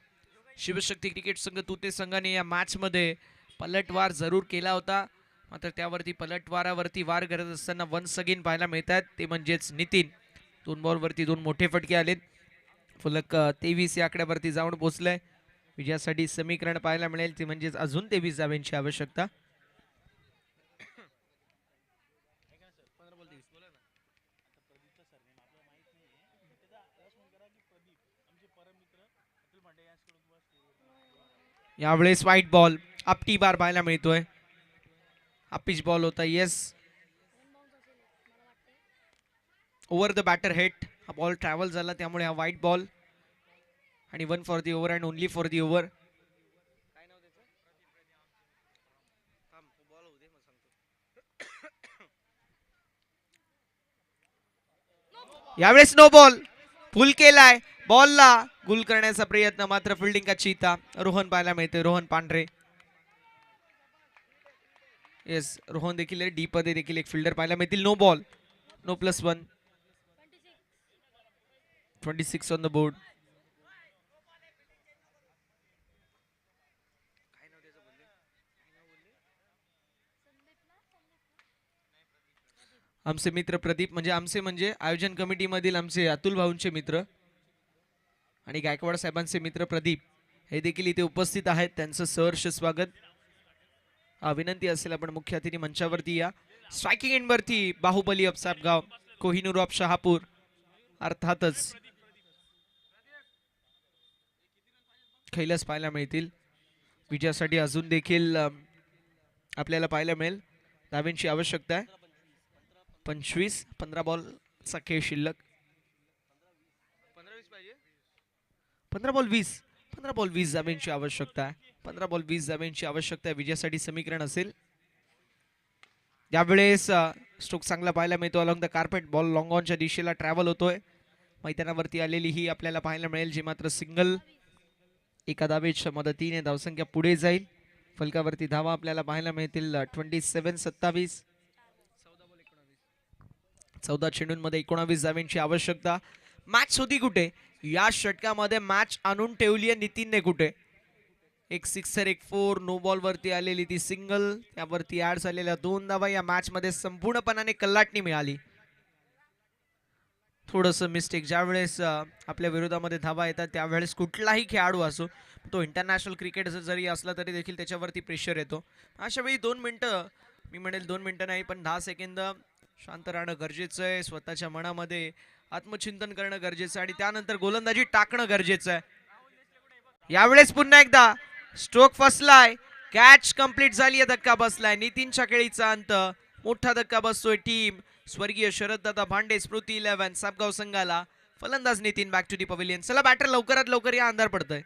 शिवशक्ती क्रिकेट संघ तुते संघाने या मॅच मध्ये पलटवार जरूर केला होता. मात्र त्यावरती पलटवारावरती वार करत असताना वन्स अगेन पाहायला मिळतात ते म्हणजेच नितीन. 2 बॉलवरती 2 मोठे फटके आलेत. फलक 23 या आकड्यावरती जाऊन पोहोचलंय. विजयासाठी समीकरण पाहायला मिळेल ते म्हणजेच अजून 23 धावांची आवश्यकता. यावेळेस व्हाईट बॉल आपटी बार पाहायला मिळतोय. हा पिच बॉल होता. Yes over the batter head हा बॉल ट्रॅव्हल झाला त्यामुळे हा व्हाईट बॉल आणि 1 for the over and only for the over. यावेळेस नो बॉल. फुल केलाय बॉलला गुल करण्याचा प्रयत्न मात्र फिल्डिंग का चीता रोहन पाहायला मिळते. रोहन पांढरे. येस रोहन देखील डीप मध्ये देखील एक फिल्डर पाहायला मिळतील. No ball no +1. 26 on the board. आमचे मित्र प्रदीप म्हणजे आयोजन कमिटी मधील आमचे अतुल भाऊंचे मित्र आणि गायकवाड साहेबांचे मित्र प्रदीप हे देखील इथे उपस्थित आहेत. त्यांचं सहर्ष स्वागत. विनंती असेल आपण मुख्य अतिथी मंचावरती या. स्ट्रायकिंग एंड वरती बाहुबली ऑफ सापगाव कोहिनूर ऑफ शहापूर. अर्थातच कैलास पाहायला मिळतील. विजयासाठी अजून देखील आपल्याला पाहायला मिळेल धावांची आवश्यकता आहे. 25 15 बॉलचा खेळ शिल्लक. 15 बॉल 20 धावांची आवश्यकता आहे. 15 बॉल 20 धावांची आवश्यकता आहे विजयासाठी समीकरण असेल. यावेळेस स्ट्रोक चांगला पाहायला मिळतो. Along the carpet ball long ऑनच्या दिशेला ट्रॅव्हल होतोय. मैदानावरती आलेली ही आपल्याला पाहायला मिळेल जी मात्र सिंगल. एका धावेच्या मदतीने धावसंख्या पुढे जाईल. फलकावरती धावा आपल्याला पाहायला मिळतील 27-27. 14 चेंडूंमध्ये 19 धावांची आवश्यकता. मॅच होती कुठे या षटकामध्ये. मॅच आणून ठेवली आहे नितीनने कुठे. एक सिक्सर एक 4 नो बॉल वरती आलेली ती सिंगल. त्यावरती ऍड झालेल्या 2 धावा या मॅच मध्ये संपूर्णपणाने कल्लाटणी मिळाली. थोडंसं मिस्टेक ज्यावेळेस आपल्या विरोधामध्ये धावा येतात त्यावेळेस कुठलाही खेळाडू असो तो इंटरनॅशनल क्रिकेट जरी असला तरी देखील त्याच्यावरती प्रेशर येतो. अशा वेळी 2 मिनिटं मी म्हणेल 2 मिनिटं नाही पण 10 सेकंद शांत राहणं गरजेचं आहे. स्वतःच्या मनामध्ये आत्मचिंतन करणं गरजेचं आहे आणि त्यानंतर गोलंदाजी टाकणं गरजेचं आहे. यावेळेस पुन्हा एकदा स्ट्रोक फसलाय. कॅच कंप्लीट झाली. धक्का बसलाय. नितीनच्या खेळीचा अंत. मोठा धक्का बसतोय टीम स्वर्गीय शरददादा भांडे स्मृती 11 सापगाव संघाला. फलंदाज Nitin back to the pavilion. चला बॅटर लवकरात लवकर या. अंधार पडतोय.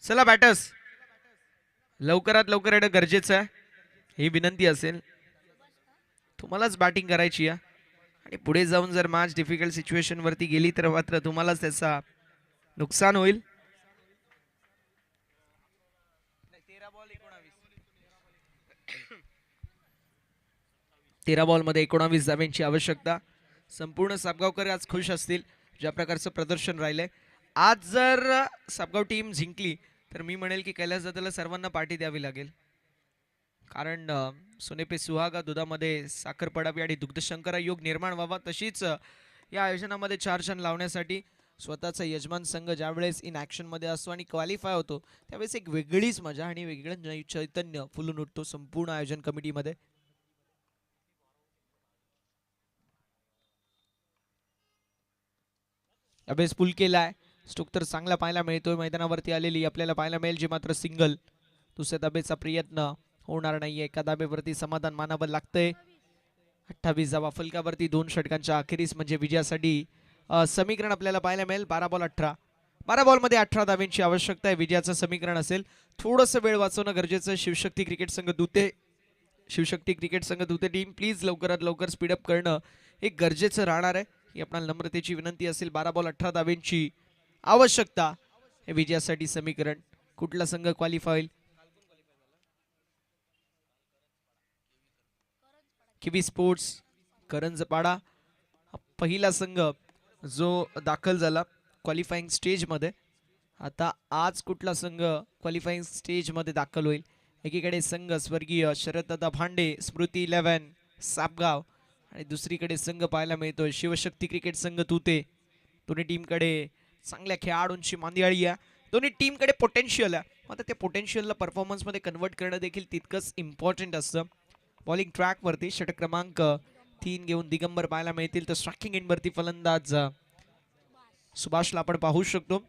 चला बॅटर्स, लवकरात लवकर येणं गरजेचं आहे, ही विनंती असेल. तुम्हालाच बॅटिंग करायची आहे आणि पुढे जाऊन जर मॅच डिफिकल्ट सिच्युएशन वरती गेली तर मात्र तुम्हालाच त्याचा नुकसान होईल. 13 बॉलमध्ये 19 धाब्यांची आवश्यकता. संपूर्ण सापगावकर आज खुश असतील ज्या प्रकारचं प्रदर्शन राहिलंय. आज जर सापगाव टीम जिंकली तर मी म्हणेल की कैलास दादाला सर्वांना पार्टी द्यावी लागेल, कारण सोने पे सुहागा, दुधामध्ये साखर पडावी आणि दुग्धशंकरा योग निर्माण व्हावा. तशीच या आयोजनामध्ये 4 रन लावण्यासाठी स्वतःचा यजमान संघ ज्यावेळेस इन ॲक्शनमध्ये असतो आणि क्वालिफाय होतो त्यावेळेस एक वेगळीच मजा आणि वेगळं चैतन्य फुलून उठतो संपूर्ण आयोजन कमिटीमध्ये. यावेळेस पुल केलाय, स्ट्रोक तर चांगला पाहायला मिळतोय मैदानावरती आलेली आपल्याला पाहायला मिळेल, जी मात्र सिंगल. दुसऱ्या धाबेचा प्रयत्न होणार नाहीये, एका धाबेवरती समाधान मानावं लागतंय. 28 धावा फलकावरती 2 षटकांच्या अखेरीस म्हणजे विजयासाठी समीकरण आपल्याला पाहायला मिळेल. 12 बॉल 18, 12 बॉलमध्ये 18 धाब्यांची आवश्यकता आहे. विजयाचं समीकरण असेल. थोडंसं वेळ वाचवणं गरजेचं. शिवशक्ती क्रिकेट संघ दुते, शिवशक्ती क्रिकेट संघ दुते टीम प्लीज लवकरात लवकर स्पीडअप करणं हे गरजेचं राहणार आहे, ही आपल्याला नम्रतेची विनंती असेल. 12 बॉल 18 धाब्यांची आवश्यकता हे विजयासाठी समीकरण. कुठला संघ क्वालिफाय होईल? किवी स्पोर्ट्स करंजपाडा पहिला संघ जो दाखल झाला क्वालिफाईंग स्टेजमध्ये. आता आज कुठला संघ क्वालिफाईंग स्टेजमध्ये दाखल होईल? एकीकडे संघ स्वर्गीय शरददादा भांडे स्मृती 11 सापगाव आणि दुसरीकडे संघ पाहायला मिळतोय शिवशक्ती क्रिकेट संघ तुते. दोन्ही टीमकडे चांगल्या खेळाडूंची मांदियाळी आहे, दोन्ही टीमकडे पोटेन्शियल आहे. आता त्या पोटेन्शियलला परफॉर्मन्समध्ये कन्वर्ट करणं देखील तितकंच इम्पॉर्टंट असतं. बॉलिंग ट्रॅकवरती षटक क्रमांक 3 घेऊन दिगंबर पाहायला मिळतील, तर स्ट्रायकिंग एंडवरती फलंदाज सुभाषला आपण पाहू शकतो.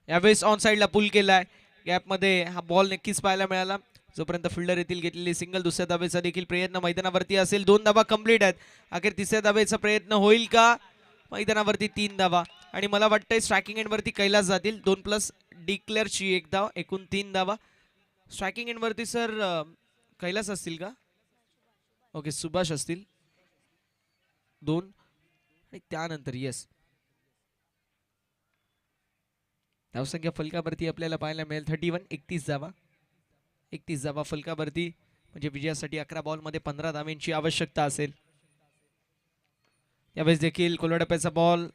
यावेळेस ऑन साइडला पुल केलाय, गॅपमध्ये हा बॉल नक्कीच पाहायला मिळाला. जोपर्यंत फिल्डर येथील घेतलेली सिंगल. दुसऱ्या धाबेचा देखील प्रयत्न मैदानावरती असेल. 2 धाबा कंप्लीट आहेत. अखेर तिसऱ्या धाबेचा प्रयत्न होईल का? मैदानावरती 3 धाबा आणि मला वाटतंय स्ट्रायकिंग एंडवरती कैलास जातील. 2 प्लस डिक्लेअरची 1 धाव, एकूण 3 धावा. स्ट्रायकिंग एंडवरती सर कैलास असतील का? ओके, सुभाष असतील 2 आणि त्यानंतर येस धावसंख्या फलकावरती आपल्याला पाहायला मिळेल 31. 31 धावा, 31 धावा फलकावरती म्हणजे विजयासाठी 11 बॉलमध्ये 15 धावांची आवश्यकता असेल. यावेळेस देखील कोलडप्याचा बॉल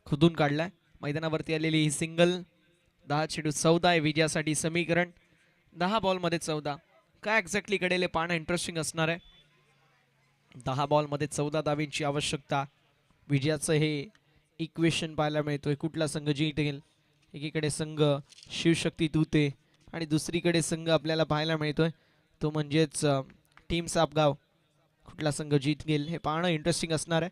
खुदून काढलाय. मैदानावरती आलेली ही सिंगल. 10 चेंडू 14 आहे विजयासाठी समीकरण. 10 बॉलमध्ये 14. काय एक्झॅक्टली कडेले पाहणं इंटरेस्टिंग असणार आहे. 10 बॉलमध्ये 14 धावांची आवश्यकता. विजयाचं हे इक्वेशन पाहायला मिळतोय. कुठला संघ जिंकेल? एकीकडे संघ शिवशक्ती तुते आणि दुसरीकडे संघ आपल्याला पाहायला मिळतोय तो म्हणजेच टीम सापगाव. कुठला संघ जिंकेल हे पाहणं इंटरेस्टिंग असणार आहे.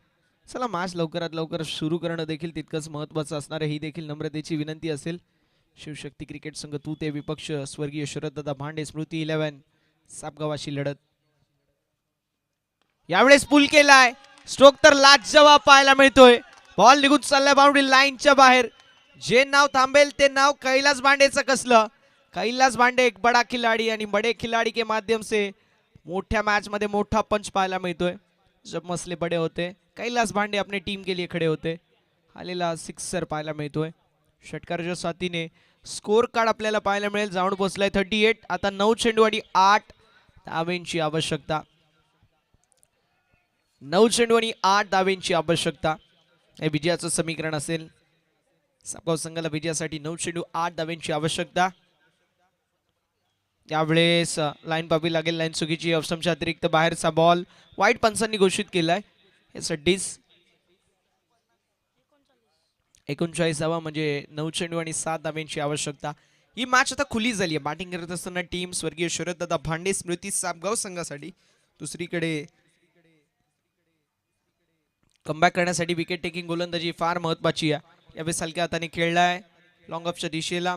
चला मॅच लवकरात लवकर सुरू करणं देखील तितकंच महत्त्वाचं असणार आहे, ही देखील नम्रतेची विनंती असेल. शिवशक्ती क्रिकेट संघ तुते विपक्ष स्वर्गीय शरददादा भांडे स्मृती 11 सापगावाशी लढत. यावेळेस पुल केलाय, स्ट्रोक तर लाजवाब पाहायला मिळतोय. बॉल निघून चाललाय बाउंड्री लाईनच्या बाहेर. जे नाव थांबेल ते नाव कैलास भांडेचं कसलं. कैलास भांडे एक बडा खिलाडी आणि बडे खिलाडी के माध्यम से मोठ्या मैच मध्ये मोठा पंच पाहायला मिळतोय. जब मसले बड़े होते कैलास भांडे अपने टीम के लिए खड़े होते. आलेला सिक्सर पाहायला मिळतोय. षटकाराच्या साथीने स्कोर कार्ड आपल्याला पाहायला मिळेल. जाऊन पोहोचलाय 38. आता 9 चेंडू आणि 8 धावांची आवश्यकता. 9 चेंडू आणि 8 धावांची आवश्यकता हे विजयाचं समीकरण असेल. सापगाव संघाला विजयासाठी 9 चेंडू 8 धावांची आवश्यकता. यावेळेस लाईन पाहावी लागेल. लाईन चुकीची. ऑफस्टंपच्या अतिरिक्त बाहेरचा बॉल वाईट पंचांनी घोषित केलाय. डिस 39 धावा म्हणजे 9 चेंडू आणि 7 धावांची आवश्यकता. ही मॅच आता खुली झाली आहे. बॅटिंग करत असताना टीम स्वर्गीय शरददादा भांडे स्मृती सापगाव संघासाठी. दुसरीकडे कमबॅक करण्यासाठी विकेट टेकिंग गोलंदाजी फार महत्वाची आहे. यावेळेस हलक्या हाताने खेळलाय लॉंग ऑफच्या दिशेला.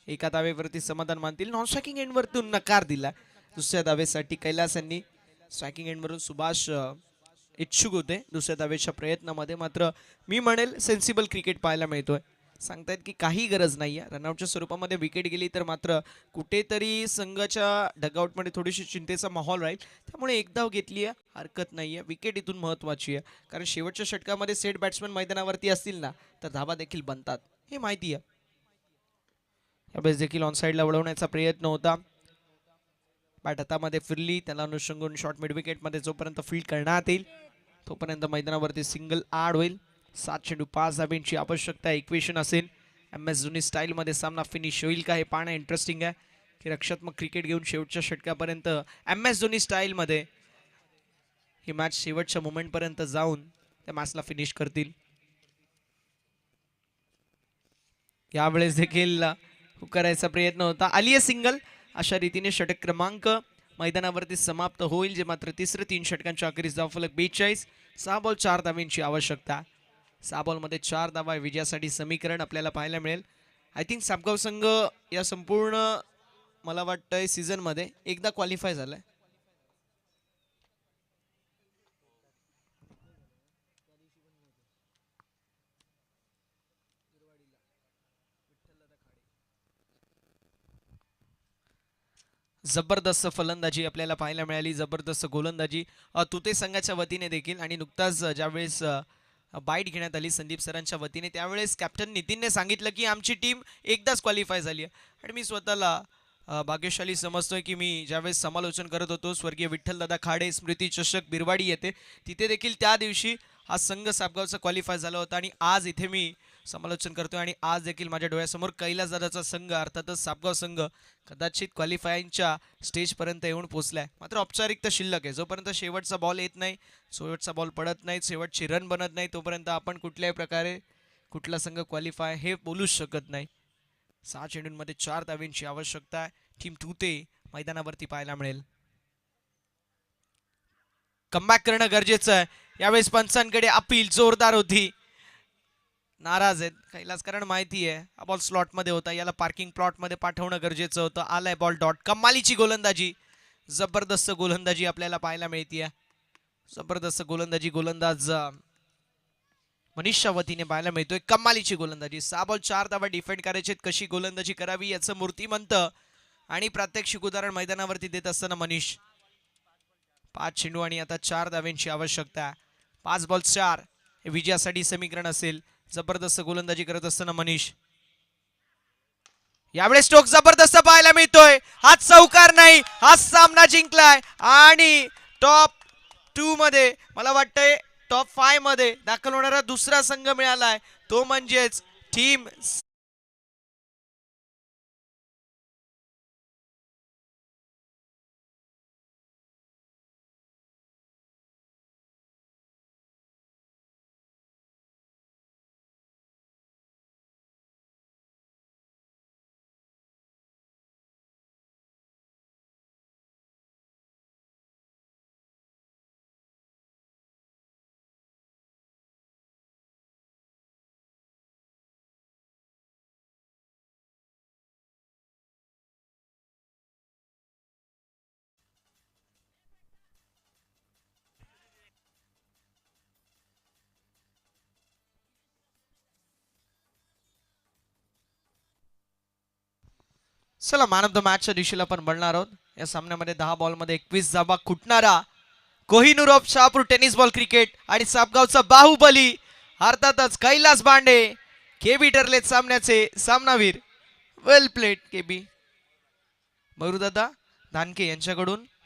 एका धावेवरती समाधान मानतील. नॉन स्ट्रायकिंग एंडवरतून नकार दिला. दुसऱ्या धावेसाठी कैलास यांनी. स्ट्रायकिंग एंडवरून सुभाष इच्छुक होते दुसऱ्या धावेच्या प्रयत्नामध्ये. मात्र मी म्हणेल सेन्सिबल क्रिकेट पाहायला मिळतोय. सांगतायत की काही गरज नाहीये. रनआउटच्या स्वरूपामध्ये विकेट गेली तर मात्र कुठेतरी संघाच्या डगआउटमध्ये थोडीशी चिंतेचा माहोल राहील. त्यामुळे एक धाव घेतली आहे, हरकत नाहीये. विकेट इथून महत्त्वाची आहे, कारण शेवटच्या षटकामध्ये सेट बॅट्समन मैदानावरती असतील ना तर धावा देखील बनतात, हे माहिती आहे. यावेळेस देखील ऑन साईडला वळवण्याचा प्रयत्न होता. बॅट हातामध्ये फिरली, त्याला अनुषंगून शॉर्ट मिड विकेटमध्ये जोपर्यंत फील्ड करण्यात येईल तोपर्यंत मैदानावरती सिंगल आड होईल. 7 चेंडू 5 धाब्यांची आवश्यकता. इक्वेशन असेल MS धोनी स्टाईलमध्ये सामना फिनिश होईल का हे पाहणं इंटरेस्टिंग आहे की रक्षात्मक क्रिकेट घेऊन शेवटच्या षटकापर्यंत MS धोनी स्टाईलमध्ये ही मॅच शेवटच्या मोमेंटपर्यंत जाऊन त्या मॅचला फिनिश करतील. यावेळेस देखील करायचा प्रयत्न होता, आली आहे सिंगल. अशा रीतीने षटक क्रमांक मैदानावरती समाप्त होईल, जे मात्र तिसरे 3 षटकांच्या अखेरीस धावफलक 42. 6 बॉल 4 धाब्यांची आवश्यकता. 6 बॉलमध्ये 4 धावा विजयासाठी समीकरण आपल्याला पाहायला मिळेल. आय थिंक सापगाव संघ या संपूर्ण मला वाटतंय सीझन मध्ये एकदा क्वालिफाय झालाय. जबरदस्त फलंदाजी आपल्याला पाहायला मिळाली, जबरदस्त गोलंदाजी तुते संघाच्या वतीने देखील. आणि नुकताच ज्यावेळेस बाईट घेण्यात आली संदीप सरांच्या वतीने त्यावेळेस कॅप्टन नितीनने सांगितलं की आमची टीम एकदाच क्वालिफाय झाली आहे. आणि मी स्वतःला भाग्यशाली समजतोय की मी ज्यावेळेस समालोचन करत होतो स्वर्गीय विठ्ठलदादा खाडे स्मृती चषक बिरवाडी येते, तिथे देखील त्या दिवशी हा संघ सापगावचा क्वालिफाय झाला होता. आणि आज इथे मी समालोचन करतोय आणि आज देखील माझ्या डोळ्यासमोर कैलासदादाचा संघ अर्थातच सापगाव संघ कदाचित क्वालिफायच्या स्टेजपर्यंत येऊन पोहोचलाय. मात्र औपचारिकता शिल्लक आहे. जोपर्यंत शेवटचा बॉल येत नाही, शेवटचा बॉल पडत नाही, शेवटची रन बनत नाही, तोपर्यंत आपण कुठल्याही प्रकारे कुठला संघ क्वालिफाय हे बोलूच शकत नाही. 6 चेंडूंमध्ये 4 धावांची आवश्यकता आहे. टीम तुते मैदानावरती पाहायला मिळेल. कमबॅक करणं गरजेचं आहे. यावेळेस पंचांकडे अपील जोरदार होती, नाराज आहेत कैलास, कारण माहिती आहे हा बॉल स्लॉट मध्ये होता, याला पार्किंग प्लॉट मध्ये पाठवणं गरजेचं होतं. आलाय बॉल डॉट. कमालीची गोलंदाजी, जबरदस्त गोलंदाजी आपल्याला पाहायला मिळते. जबरदस्त गोलंदाजी गोलंदाज मनीषच्या वतीने पाहायला मिळतोय. कमालीची गोलंदाजी. 6 बॉल 4 धावा डिफेंड करायचे, कशी गोलंदाजी करावी याचं मूर्तिमंत आणि प्रात्यक्षिक उदाहरण मैदानावरती देत असताना मनीष. 5 चेंडू आणि आता 4 धाव्यांची आवश्यकता. 5 बॉल 4 हे विजयासाठी समीकरण असेल. जबरदस्त गोलंदाजी करत असताना मनीष. यावेळेस स्ट्रोक जबरदस्त पाहायला मिळतोय. हा चौकार नाही, हा सामना जिंकलाय आणि टॉप 2 मध्ये मला वाटतंय टॉप 5 मध्ये दाखल होणारा दुसरा संघ मिळालाय, तो म्हणजेच टीम चला मॅन ऑफ द मॅचच्या दिवशीला आपण बनणार आहोत. या सामन्यामध्ये 10 बॉलमध्ये 21 धावा खुटणारा Kohinoor of Shahapur tennis ball cricket आणि सापगावचा बाहुबली अर्थातच कैलास बांडे केबी ठरलेत सामन्याचे सामनावीर. वेल प्लेड केबी. मरुदादा धानके यांच्याकडून